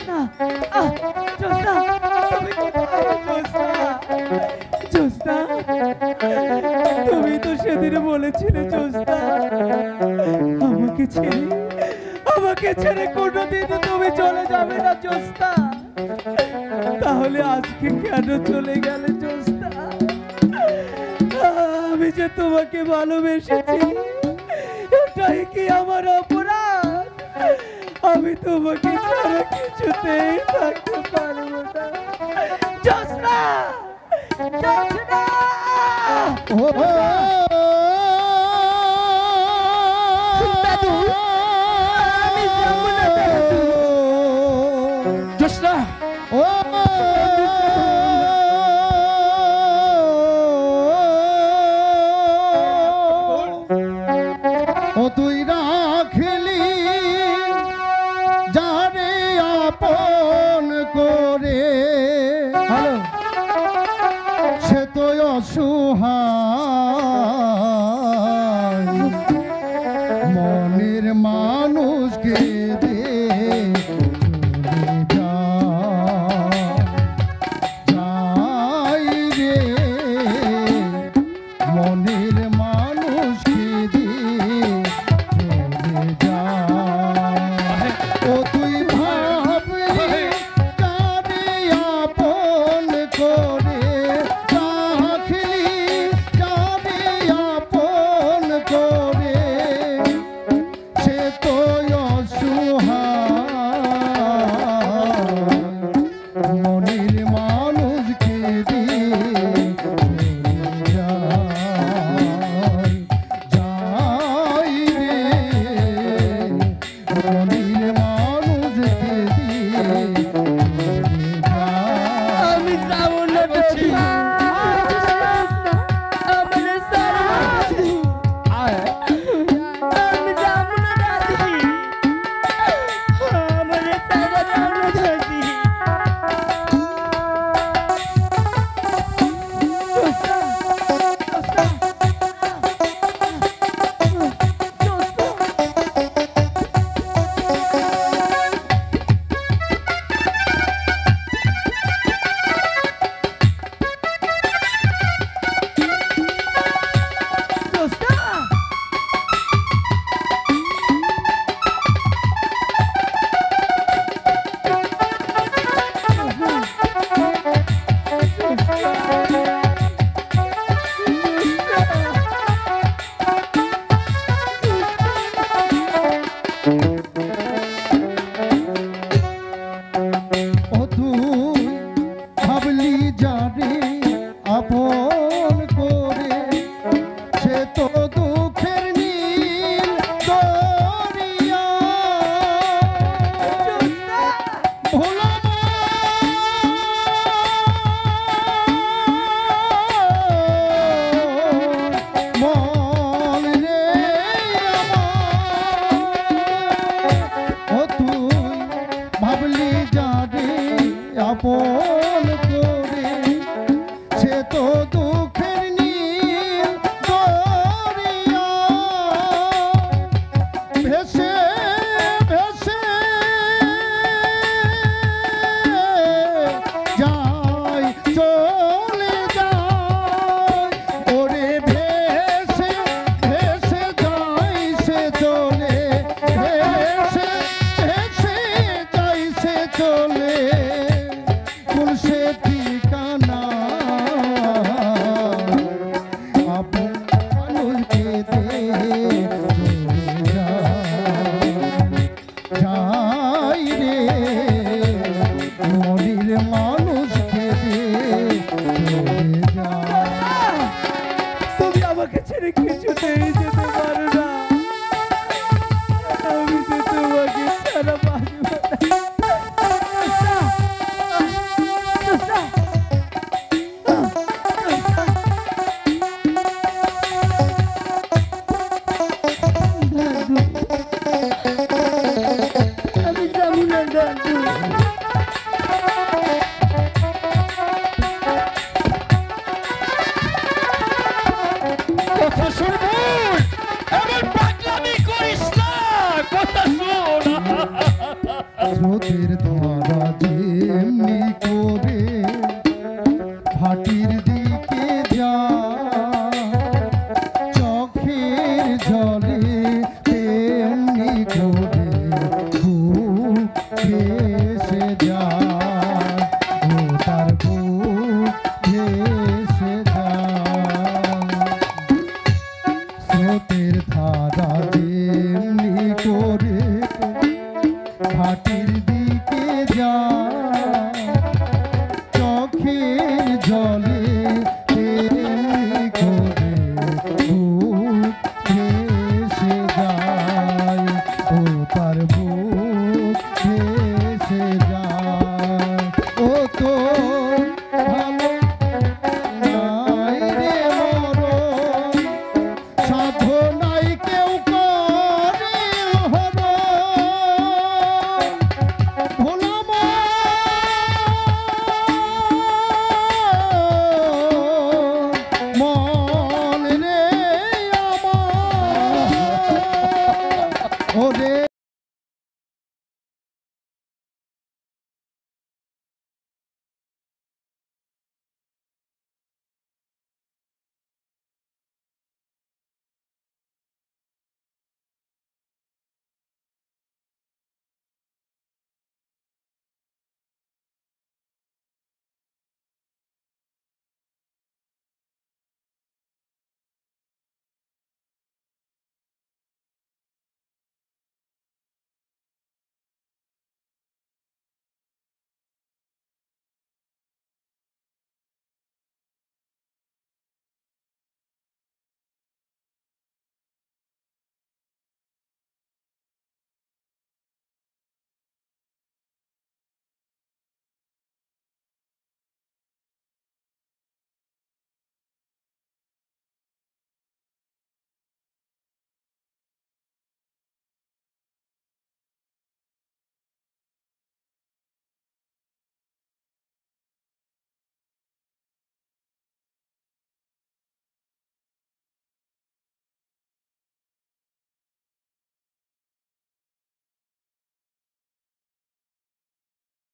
জোৎস্না, জোৎস্না, তুমি কোথায়? জোৎস্না, তুমি তো সেদিন বলেছিলে জোৎস্না, আমাকে ছেড়ে কোনোদিন তুমি চলে যাবে না জোৎস্না। তাহলে আজকে কেন চলে গেলে জোৎস্না? আমি যে তোমাকে ভালোবেসেছি, এটাই কি আমার অপরাধ? আমি তোমাকে ছাড়া কিছুতেই থাকতে পারবো না জোৎস্না, জোৎস্না। জোৎস্না, ও তুই রাখলি যারে আপন করে, সে তো অসহায় মনের মানুষকে দে যাই রে, মনের মানুষকে দে ও তুই ভাবলি যারে আপন করে, রাখলি যারে আপন করে, সে তো অসহায় মনের মানুষকে দিয়ে যাই রে, মনের মানুষকে দিয়ে আমি যাব না জোৎস্না, আমার সারা আমি যাব না দাদি, আমার সারা যাব না দাদি। জোৎস্না, জোৎস্না, জোৎস্না, ও তুই ভাবলি যারে আপন করে, সে তো দুঃখের নীল দরিয়া ভোলাবো মন রে আমার। ও তুই ভাবলি যারে আপন করে, সে তো দুঃখের নীল দরিয়া ভেসে ভেসে যায় চলে যায়, ওরে ভেসে ভেসে যায় সে চলে, ভেসে ভেসে যায় সে চলে, কোন সে ঠিকানা আপন মানুষকে দে যাই রে, মনের মানুষকে দে তুমি আমাকে ছেড়ে কিছুতেই যেতে পারো না, আমি যে তোমাকে ছাড়া বাঁচব না। জোৎস্না, আমি যাব না দাদু। কথা শুনবো, এমন পাগলামি করিস না, কথা শোন। স্রোতের ধারা যেমনি করে ভাটির দিকে যায়, চোখের জলে তেমনি করে বুক ভেসে যায়, ও তার বুক ভেসে যায়। স্রোতের ধারা যেমনি করে ঘাটির দিকে যায়, চোখের জলে তেমনি করে বুক ভেসে যায়, ও তার বুক ভেসে যায়। ও তো ভালো নাই রে মরণ, সাধনাই কেউ করে হরণ, ভোলা মন রে আমার, ওরে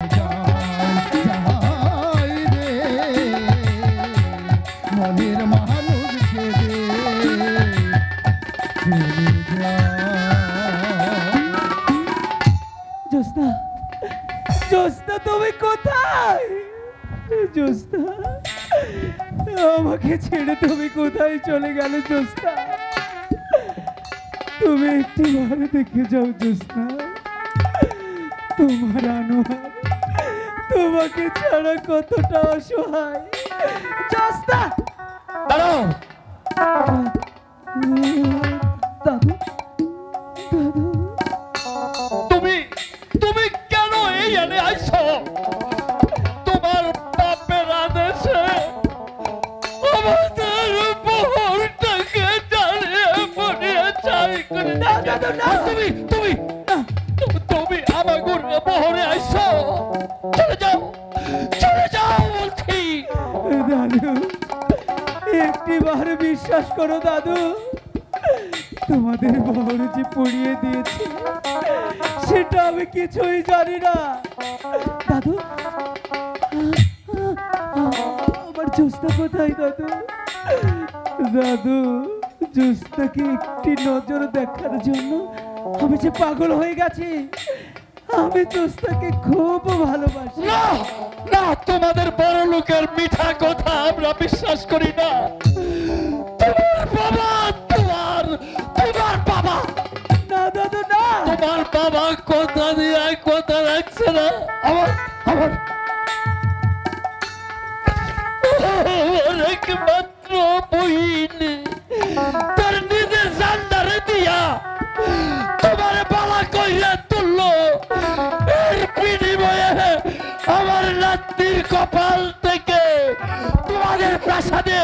যাই রে মনের মানুষ ছেড়ে চলে যায়। জ্যোৎস্না, জ্যোৎস্না তুমি কোথায়? জ্যোৎস্না, আমাকে ছেড়ে তুমি কোথায় চলে গেলে জ্যোৎস্না? তুমি একটি বার দেখে যাও জ্যোৎস্না, তোমার আনোয়ার তোমাকে ছাড়া কতটা অসহায়। জ্যোৎস্না, দাঁড়াও। দাদু, দাদু, তুমি তুমি কেন এই এনে আইছো? তোমার বাপের আদেশে আমাদের বহরটাকে জ্বালিয়ে পুড়িয়ে ছাই করে না, দাদু, না। তুমি তুমি তুমি আমার বহরে আইছো? চলে যাও, চলে যাও বলছি। দাদু, একটি বার বিশ্বাস করো দাদু, তোমাদের বড় যে পুড়িয়ে দিয়েছে সেটা আমি কিছুই জানি না। দাদু, আমার জ্যোৎস্না কোথায় দাদু? দাদু, জ্যোৎস্নাকে একটি নজর দেখার জন্য আমি যে পাগল হয়ে গেছি। আমি জ্যোৎস্নাকে খুব ভালোবাসি। না না, তোমাদের বড় লোকের মিঠা কথা আমরা বিশ্বাস করি না। তোমার বাবা, তোমার তোমার বাবা, না দাদু, না। তোমার বাবা কথা দিয়ে কথা রাখছে না। আমার আমার আমার একমাত্র বহিন তার নিজের জান্ডারে দিয়া তোমার বালা কইরা তুললো, এর বিনিময়ে আমার নাতির কপাল থেকে তোমাদের প্রাসাদে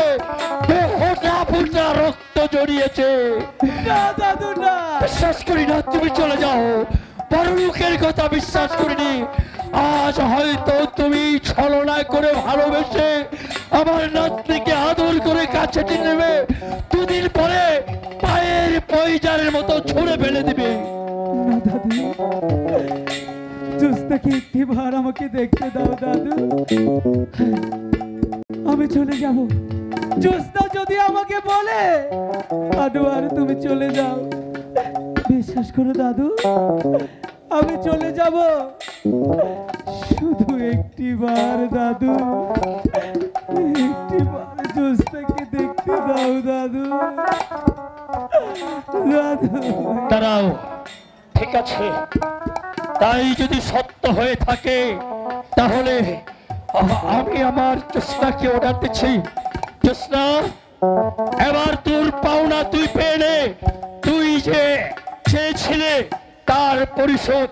ফোঁটা ফোঁটা রক্ত জড়িয়েছে। না দাদু, না। বিশ্বাস করি না, তুমি চলে যাও। বড় লোকের কথা বিশ্বাস করিনি। আজ হয়তো তুমি ছলনা করে ভালোবেসে আমার নাতনিকে আদর করে কাছে টেনে নেবে, দুদিন পরে পায়ের পয়জারের মতো ছুঁড়ে ফেলে দিবে। না দাদু, জ্যোৎস্না জোসনাকে একটিবার আমাকে দেখতে দাও দাদু। আমি চলে যাব। জোসনা যদি আমাকে বলে আনোয়ার তুমি চলে যাও, বিশ্বাস করো দাদু, আমি চলে যাব। শুধু একটিবার দাদু, একটিবার জোসনাকে দেখতে দাও দাদু। দাদু দাঁড়াও, ঠিক আছে, তাই যদি সত্য হয়ে থাকে তাহলে আমি আমার জোসনাকে অর্ডার দিচ্ছি। জোসনা, এবার তোর পাওনা তুই পেয়ে নে। তুই যে চেয়েছিলে তার পরিশোধ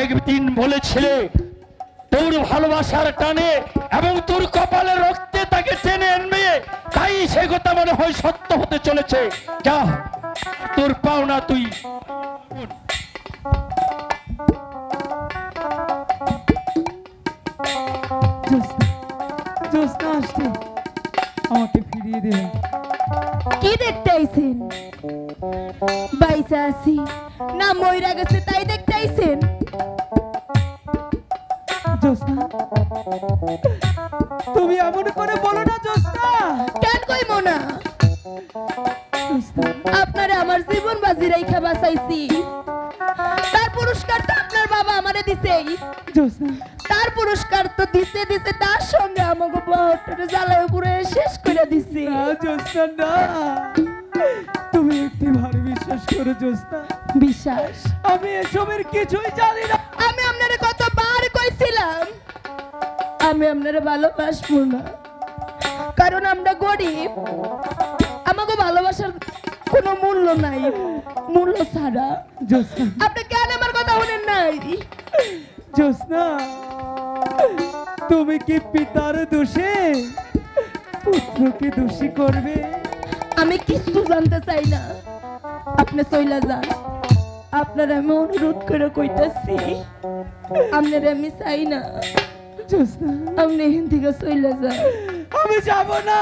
একদিন বলেছিলে তোর ভালোবাসার টানে এবং তোর কপালে রক্তে তাকে টেনে আনবে, তাই সে কথা মনে হয় সত্য হতে চলেছে। যা, তোর পাওনা তুই। জোসনা, জোসনা আসছে, আমাকে ফিরিয়ে দেবেন। কি দেখতে আইছেন? বাইসা আছি না মইরা গেছে তাই দেখতে আইছেন? জোসনা, তুমি এমন করে বলো না জোসনা। কেন কইমো না? জোসনা, আপনারে আমার জীবন বাজি রাইখা বাঁচাইছি, তার পুরস্কার তো আপনার বাবা আমারে দিছেই। জোসনা, তার পুরস্কার তো দিতে দিতে তার সঙ্গে আমাকে বহরটারে জ্বালায় পুরো শেষ করে দিছি। না জোসনা, না, তুমি একটিবার বিশ্বাস করো জোসনা। বিশ্বাস? আমি এসবের কিছুই জানি না। আমি আপনারে কতবার কইছিলাম আমি আপনারে ভালোবাসবো না, কারণ আমরা গরিব, আমাকে ভালোবাসার কোনো মূল্য নাই, মূল্য ছাড়া। জোসনা, আপনি কেন আমার কথা শুনেন নাই? জোসনা, তুমি কি পিতার দোষে পুত্রকে দোষী করবে? আমি কিছু জানতে চাই না, আপনি চইলা যান। আপনার আমি অনুরোধ করে কইতাছি, আপনার আমি চাই না, জোসনা, আপনি এখান থেকে চইলা যান। আমি যাব না।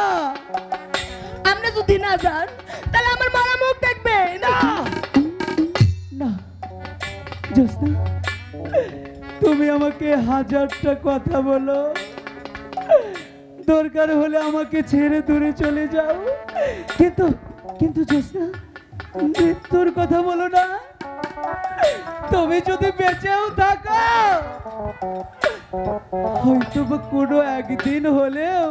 আপনি যদি না যান তাহলে আমার মারা মুখ দেখবে না। না জোসনা, তুমি আমাকে হাজারটা কথা বলো, দরকার হলে আমাকে ছেড়ে দূরে চলে যাও, কিন্তু কিন্তু জোসনা, মৃত্যুর কথা বলো না। তুমি যদি বেঁচেও থাকো, হয়তো বা কোনো একদিন হলেও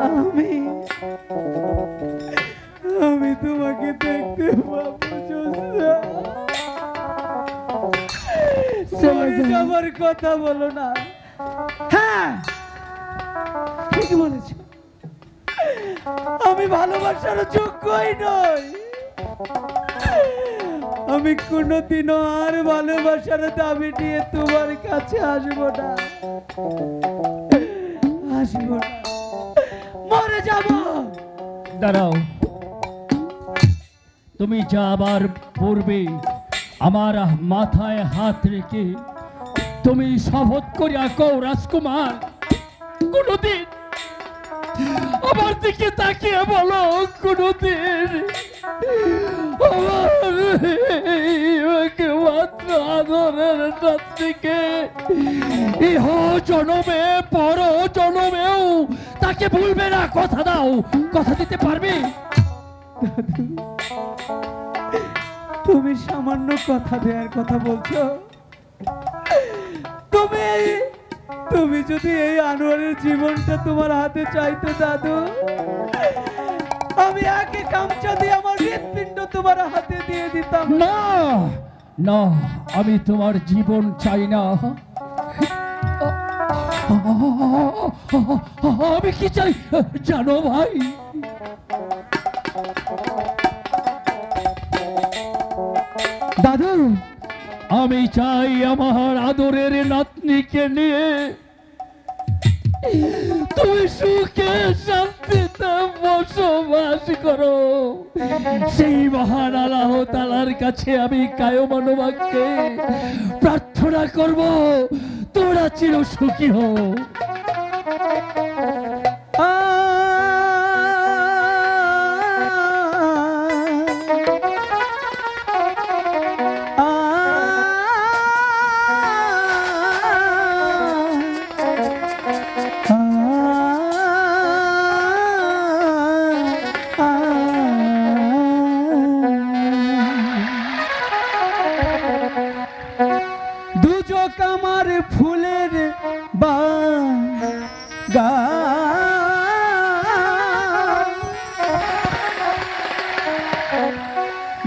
আমি আমি তোমাকে দেখতে পাবো জোসনা। মরে যাবার কথা বলো না। হ্যাঁ, ঠিক বলেছ, আমি ভালোবাসার যোগ্যই নই। আমি কোনোদিনও আর ভালোবাসার দাবি নিয়ে তোমার কাছে আসবো না, আসবো না, মরে যাব। দাঁড়াও, তুমি যাবার পূর্বে আমার মাথায় হাত রেখে তুমি শপথ করিয়া কও রাজকুমার, কোনদিন আমার দিকে তাকিয়ে বলো, কোনদিন আমার মাত্র আদরের নাতনিকে ইহ জনমে পর জনমেও তাকে ভুলবে না। কথা দাও, কথা দিতে পারবে? তুমি সামান্য কথা দেওয়ার কথা বলছো। তুমি তুমি যদি এই আনোয়ারের জীবনটা তোমার হাতে চাইতো দাদু, আমি আগে কামচা দিয়ে আমার হৃৎপিণ্ড তোমার হাতে দিয়ে দিতাম। না না, আমি তোমার জীবন চাই না। আমি কি চাই জানো ভাই? দাদু, আমি চাই আমার আদরের নাতনিকে নিয়ে তুমি সুখে শান্তিতে বসবাস করো। সেই মহান আল্লাহ তাআলার কাছে আমি কায়মানবাক্যে প্রার্থনা করব, তোরা চির সুখী হও। চোখ আমার ফুলের বাগান,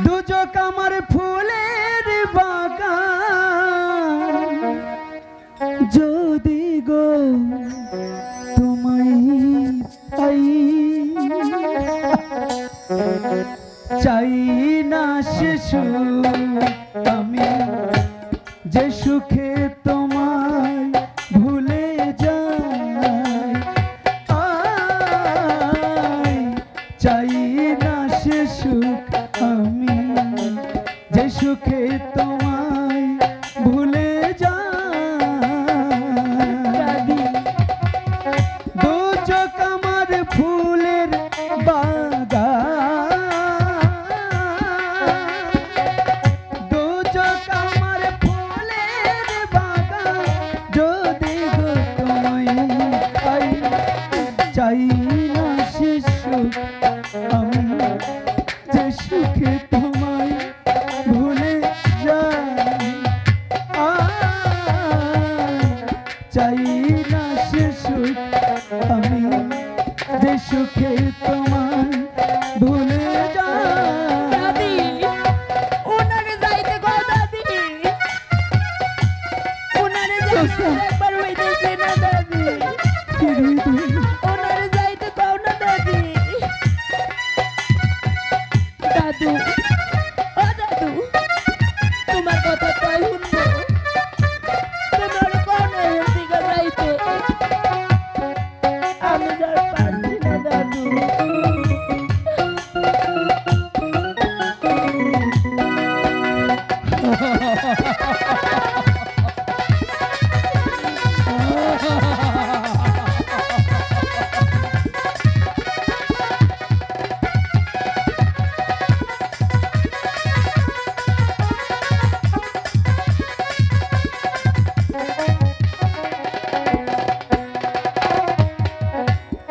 দু চোখ আমার ফুলের বাগান, যদি গো তোমায় পাই, চাই না সে সুখ আমি যে সুখে তোমায় ভুলে যাই, চাই না সে সুখ আমি যে সুখে তোমায় ভুলে যাই। দু চোখ আমার ফুলের বাগান, দু চোখ আমার ফুলের বাগান, যদি গো তোমায় পাই, চাই না সে সুখ আমি যে সুখে তোমায় ভুলে যাই, চাই না সে সুখ আমি যে সুখে তোমায় ভুলে যাই। দাদি ওনারে যাইতে কও দাদি, ওনারে যাইতে একবার হইতেছে না দাদি, ওনারে যাইতে কও না দাদি। দাদু ও দাদু, তোমার কথা কই শুনবো, তোমার কোন দিকে যাইতে আমি যার পারছি না দাদু।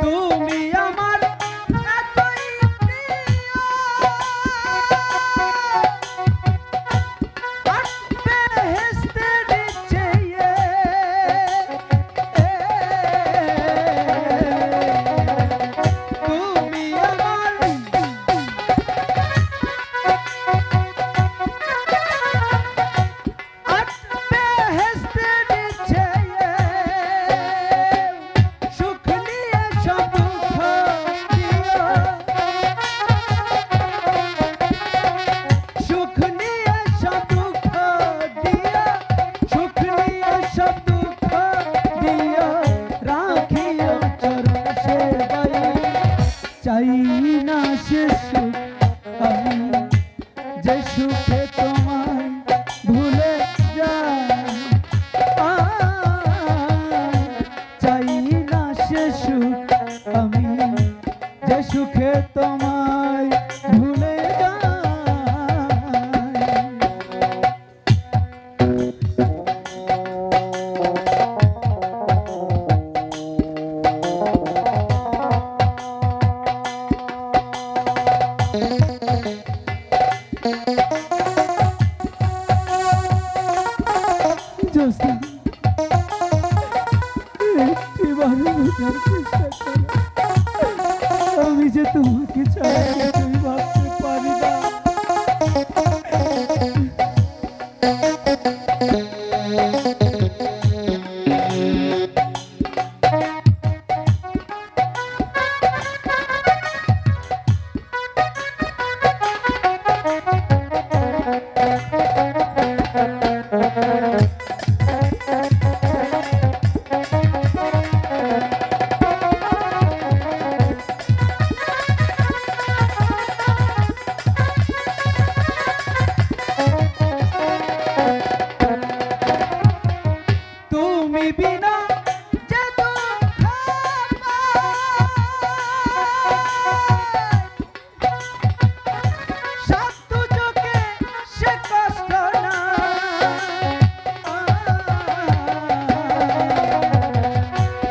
তুমি আমার এতই প্রিয়, আর বেহেশতের চেয়ে, তুমি আমার আর বেহেশতের চেয়ে, সুখ নিয়ে সব দুঃখ দিও, সুখ নিয়ে সব দুঃখ দিও, সুখ নিয়ে সব দুঃখ দিও, রাখিও চরণ সেবায়, চাই না সে সুখ আমি যে সুখে তোমায় ভুলে যাই, চাই না সে সুখ আমি যে সুখে তোমায় ভুলে যাই। জোসনা, একটিবারও বোঝার চেষ্টা করো, আমি যে তোমাকে ছাড়া কিছুই ভাবতে পারি না। তুমি বিনা যে দুঃখ পাই, সাত চোখে সে কষ্ট না,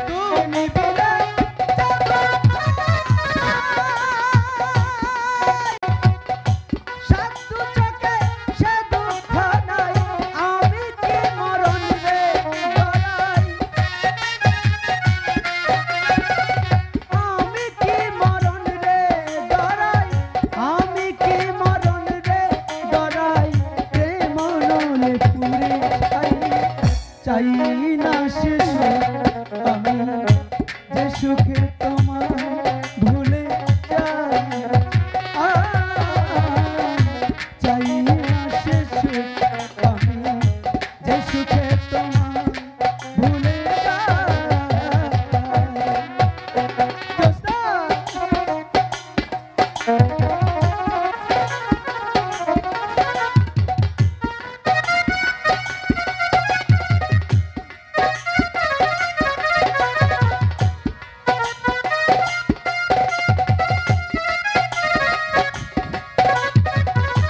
তুমি বিনা যে দুঃখ পাই, সাত চোখে সে দুঃখ নাই, আমি কি মরণ রে চাই না সে সুখ আমি যে সুখে তোমায় ভুলে যাই চাই না সে সুখ আমি যে সুখে তোমায় ভুলে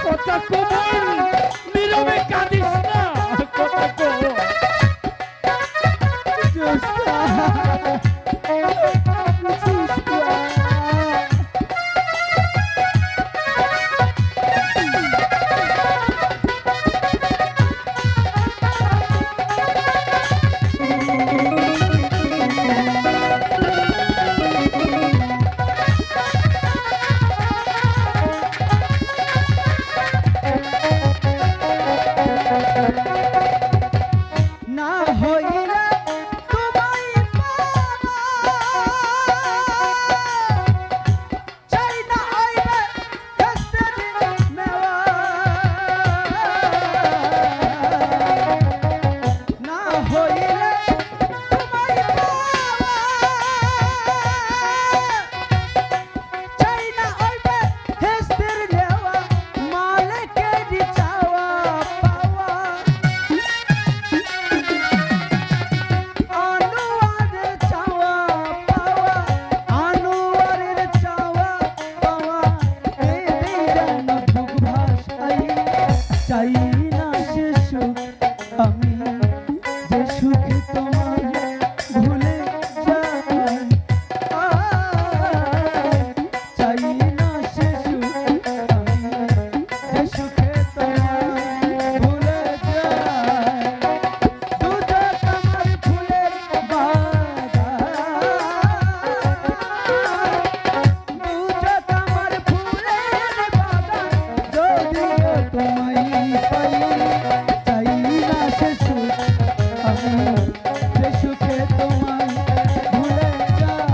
কথা কবল নীরবে কাঁদিস না কথা কবল না হইলে তোমায় পাওয়া চাই না হইবে দস্তুরি নেওয়া না হইলে তোমায় পাওয়া চাই না হইবে দস্তুরি নেওয়া মালিকের চাওয়া পাওয়া আনোয়ারের চাওয়া পাওয়া আনোয়ারের চাওয়া পাওয়া এই যেন বুক ভাসাই চাই না সে সুখ আমি যে সুখে তোমায় ভুলে যাই চাই না সে সুখ আমি যে সুখে তোমায় ভুলে যাই দুধ আমার ফুলের বাগান দুধ আমার ফুলের বাগান যদিও তোমায় পাই চাই না সে সুখ আমি যে সুখে তোমায় ভুলে যাই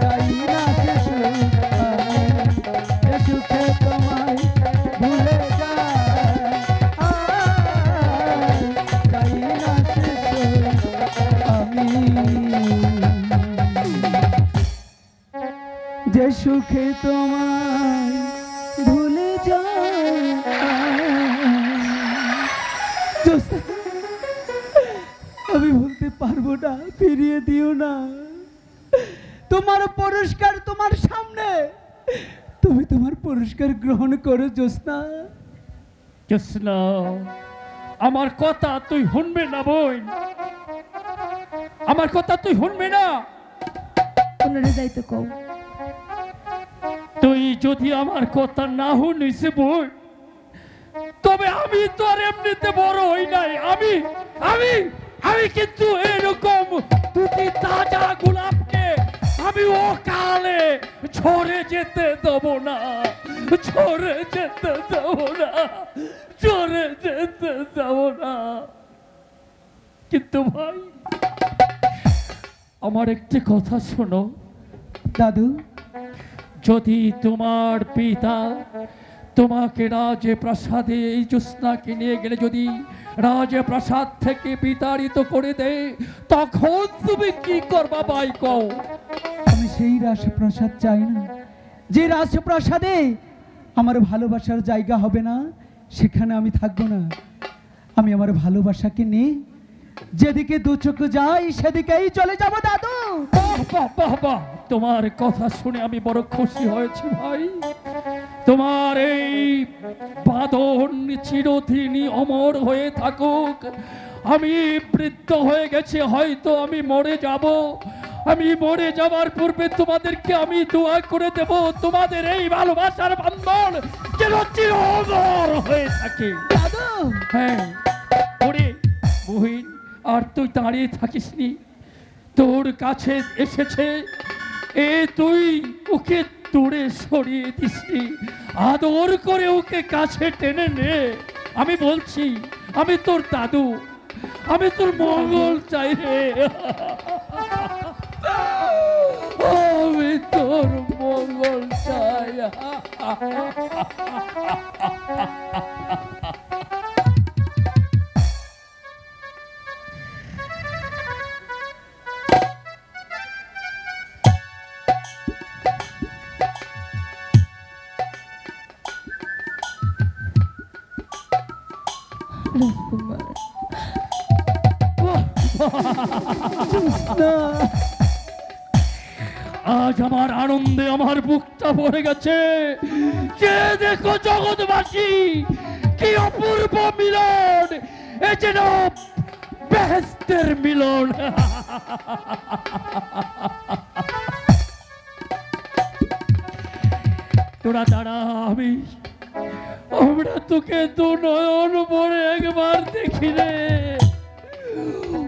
চাই না সে সুখ আমি যে সুখে তোমায় ভুলে যাই চাই না সে সুখ আমি যে সুখে তোমায় ভুলে যাই আমি বলতে পারবো না ফিরিয়ে দিও না তোমার পুরস্কার তোমার সামনে তুমি তোমার পুরস্কার গ্রহণ করো জ্যোৎস্না জ্যোৎস্না আমার কথা তুই শুনবে না বোন আমার কথা তুই শুনবে না ওনারে যাইতে কও তুই যদি আমার কথা না শুনিস বোন তবে আমি তো আর এমনিতে বড় হই নাই আমি আমি আমি কিন্তু এরকম দুটি তাজা গোলাপকে আমি ও কালে ঝরে যেতে দেব না ঝরে যেতে দেব না ঝরে যেতে দেব না কিন্তু ভাই আমার একটি কথা শোনো দাদু যদি তোমার পিতা তোমাকে রাজপ্রাসাদে এই জ্যোৎস্নাকে নিয়ে গেলে যদি রাজপ্রাসাদ থেকে বিতাড়িত করে দেয় তখন তুমি কি করবা ভাই কও আমি সেই রাজপ্রাসাদ চাই না যে রাজপ্রাসাদে আমার ভালোবাসার জায়গা হবে না সেখানে আমি থাকবো না আমি আমার ভালোবাসাকে নিয়ে যেদিকে দু চোখ যাই সেদিকেই চলে যাব দাদু বাহ বাহ বাহ বাহ তোমার কথা শুনে আমি বড় খুশি হয়েছি ভাই তোমার এই বাঁধন চিরদিনই অমর হয়ে থাকুক আমি বৃদ্ধ হয়ে গেছি হয়তো আমি মরে যাব আমি মরে যাওয়ার পূর্বে তোমাদেরকে আমি দোয়া করে দেব তোমাদের এই ভালোবাসার বন্ধন যেন চির অমর হয়ে থাকে দাদু হ্যাঁ ওরে বহিন আর তুই দাঁড়িয়ে থাকিসনি তোর কাছে এসেছে এ তুই ওকে দূরে সরিয়ে দিসনি আদর করে ওকে কাছে টেনে নে আমি বলছি, আমি তোর দাদু, আমি তোর মঙ্গল চাই রে, আমি তোর মঙ্গল চাই। রাজকুমার, আজ আমার আনন্দে আমার বুকটা ভরে গেছে। যে দেখো জগৎবাসী, কি অপূর্ব মিলন, এ যেন বেহেশতের মিলন। তোরা দাঁড়া, আমরা তোকে দু নয়ন ভরে একবার দেখি রে,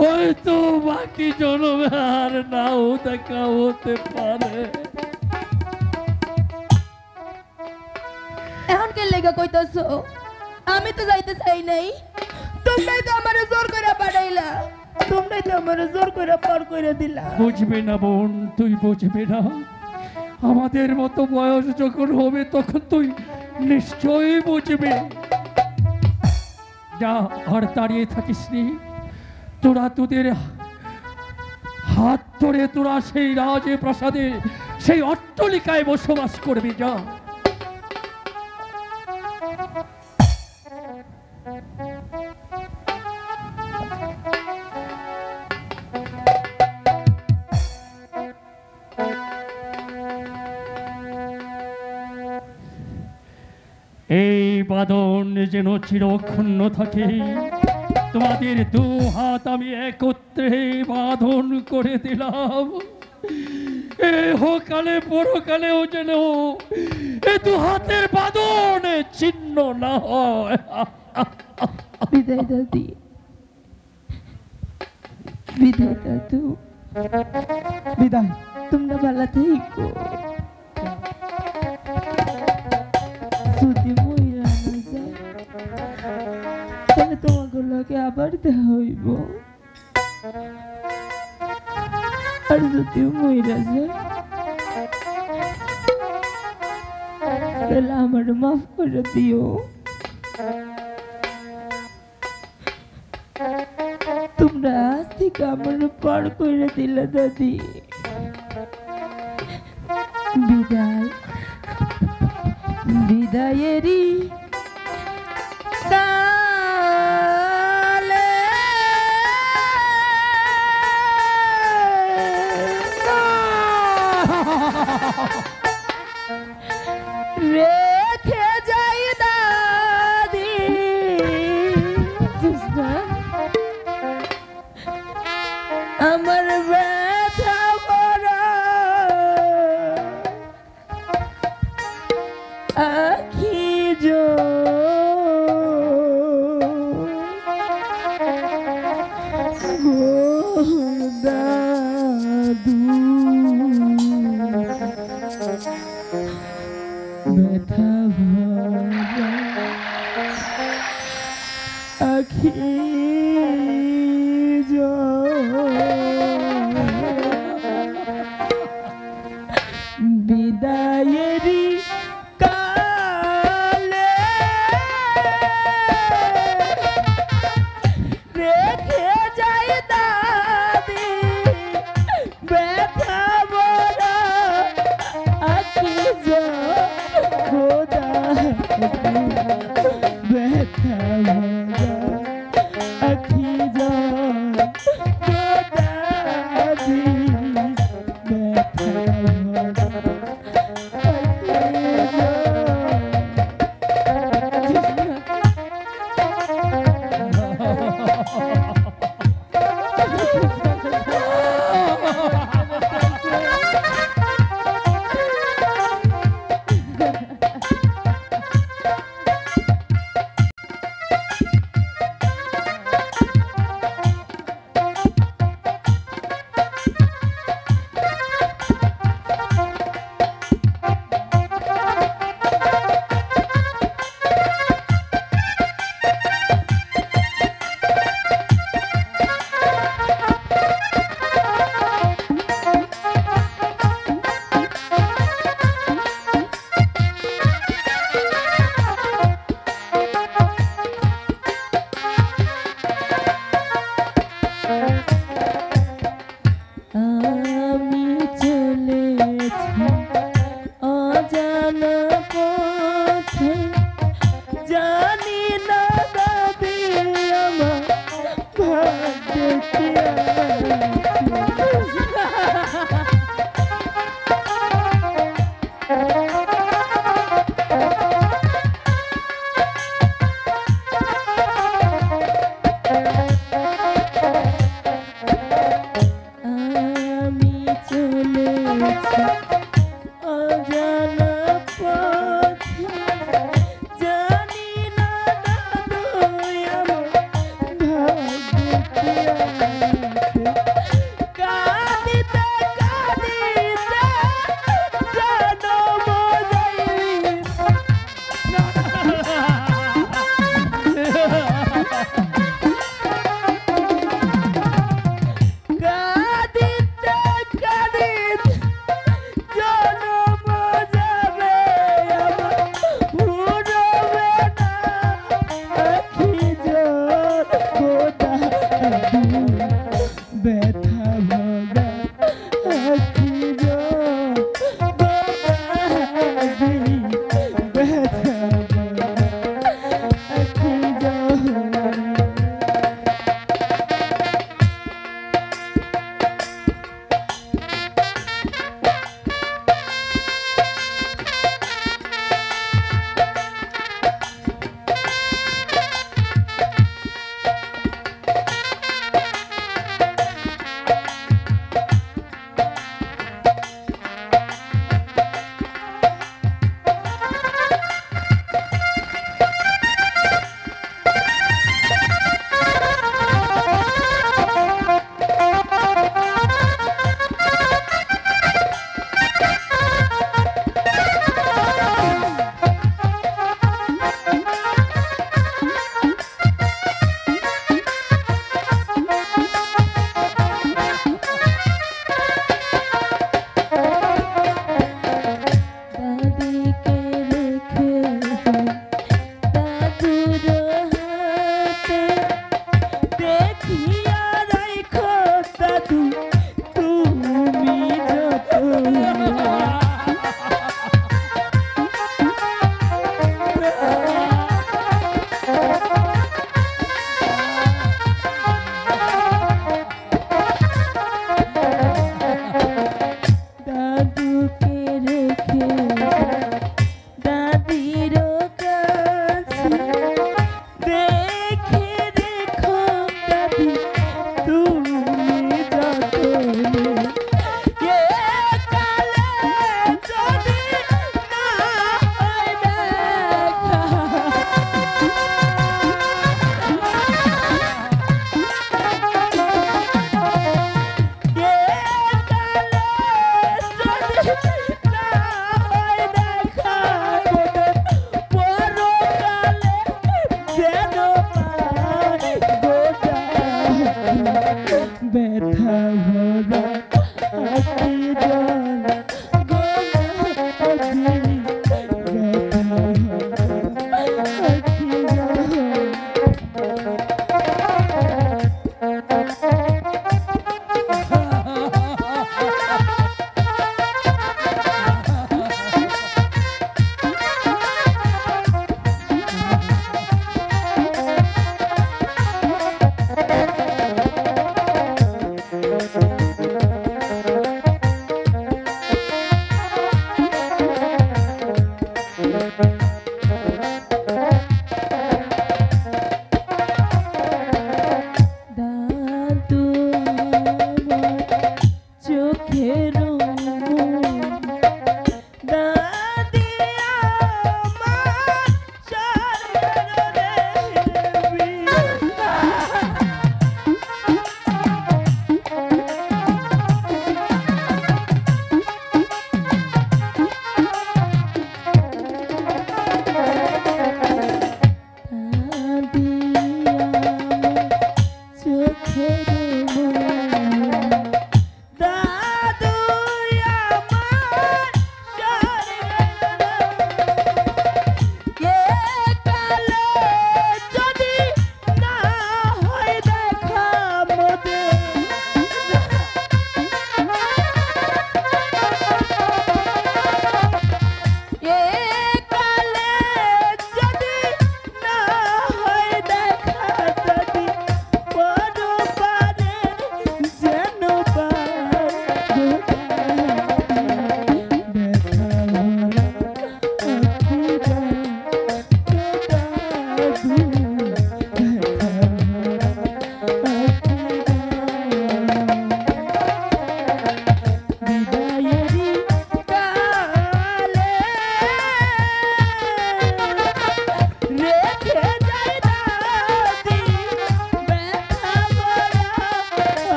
হয়তো বাকি জন্মে আর নাও দেখা হতে পারে। এখন কে লেগে কইতাছো? আমি তো যাইতে চাই নাই, তোমরাই তো আমারে জোর করে পাঠাইলা, তোমরাই তো আমারে জোর করে পার করে দিলা। বুঝবি না বোন, তুই বুঝবি না। আমাদের মতো বয়স যখন হবে তখন তুই নিশ্চয়ই বুঝবি। যা, আর দাঁড়িয়ে থাকিস নি, তোরা তোদের হাত ধরে তোরা সেই রাজে প্রাসাদে, সেই অট্টালিকায় বসবাস করবি। যা। এই বাঁধন যেন চিরক্ষণ থাকে, তোমাদের দু হাত আমি একত্রে বাঁধন করে দিলাম। এ হোকালে পরকালেও যেন এ দু হাতের বাঁধন ছিন্ন না হয়। বিদায় দাদি, বিদায় দাদু, বিদায়। তোমরা ভালো থেকো। যদি মইরা না যায় তাহলে তোমাকে লোকে আবার দেওয়া হইব, আর যদি মইরা যায় তাহলে আমার মাফ করে দিও। তোমরা আজ থেকে আমার পার করে দিলে দাদি। বিদায়, বিদায়েরই কালে রেখে যাই দাদি। আমার ব্যথা ভরা আখি দাদু ব্যথা ভরা আখি বিদায়েরই কালে রেখে যাই দাদি। ব্যথা বড় আখি খোদা, ব্যথা বড়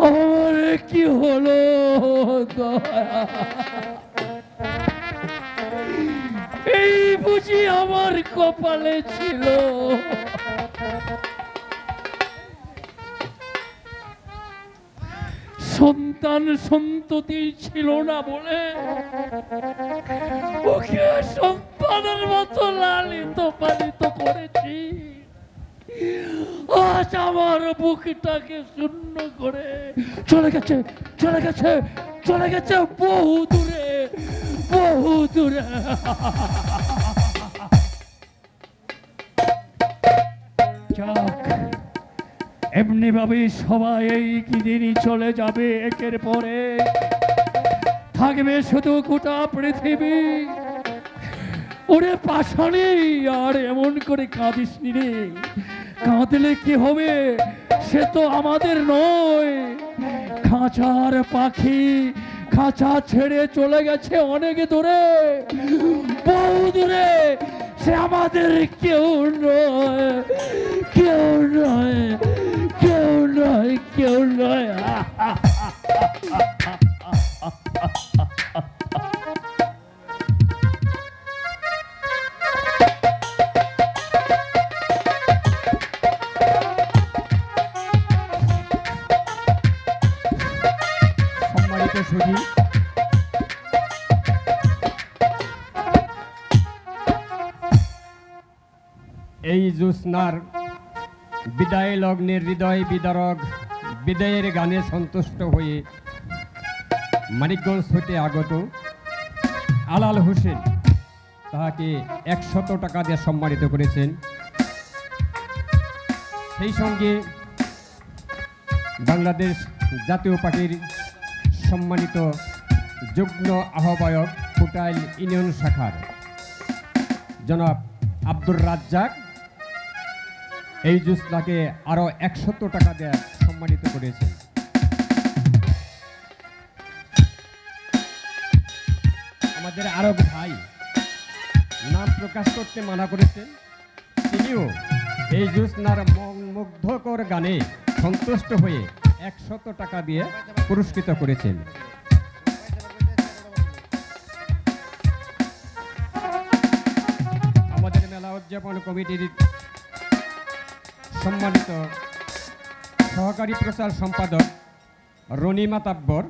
আমার কি হলো দয়া? এই বুঝি আমার কপালে ছিল। সন্তান সন্ততি ছিল না বলে ওকে সন্তানের মতো লালিত পালিত করেছি। আজ আমার বুকটাকে শূন্য করে চলে গেছে, চলে গেছে, চলে গেছে বহু দূরে, বহু দূরে। যাক, এমনি ভাবে সবাই এই কি দিনই চলে যাবে, একের পরে থাকবে শুধু গোটা পৃথিবী। ওরে পাষাণী, আর এমন করে কাঁদিস নি রে, কাঁদলে কি হবে? সে তো আমাদের নয়, খাঁচার পাখি খাঁচা ছেড়ে চলে গেছে অনেক দূরে, বহু দূরে। সে আমাদের কেউ নয়, কেউ নয়, কেউ নয়, কেউ নয়। সম্মানিত সুধী, এই জ্যোৎস্নার বিদায় লগ্নের হৃদয় বিদারক বিদায়ের গানে সন্তুষ্ট হয়ে মানিকগঞ্জ হতে আগত আলাল হোসেন তাহাকে 100 টাকা দিয়ে সম্মানিত করেছেন। সেই সঙ্গে বাংলাদেশ জাতীয় পার্টির সম্মানিত যুগ্ম আহ্বায়ক ফুটাইল ইউনিয়ন শাখার জনাব আব্দুর রাজ্জাক এই জ্যোৎস্নাকে আরো 100 টাকা দিয়ে সম্মানিত করেছেন। আমাদের আরো ভাই নাম প্রকাশ করতে মানা করেছেন, তিনিও এই জ্যোৎস্নার মুগ্ধকর গানে সন্তুষ্ট হয়ে 100 টাকা দিয়ে পুরস্কৃত করেছেন। আমাদের মেলা উদযাপন কমিটির সম্মানিত সহকারী প্রচার সম্পাদক রনি মাতাব্বর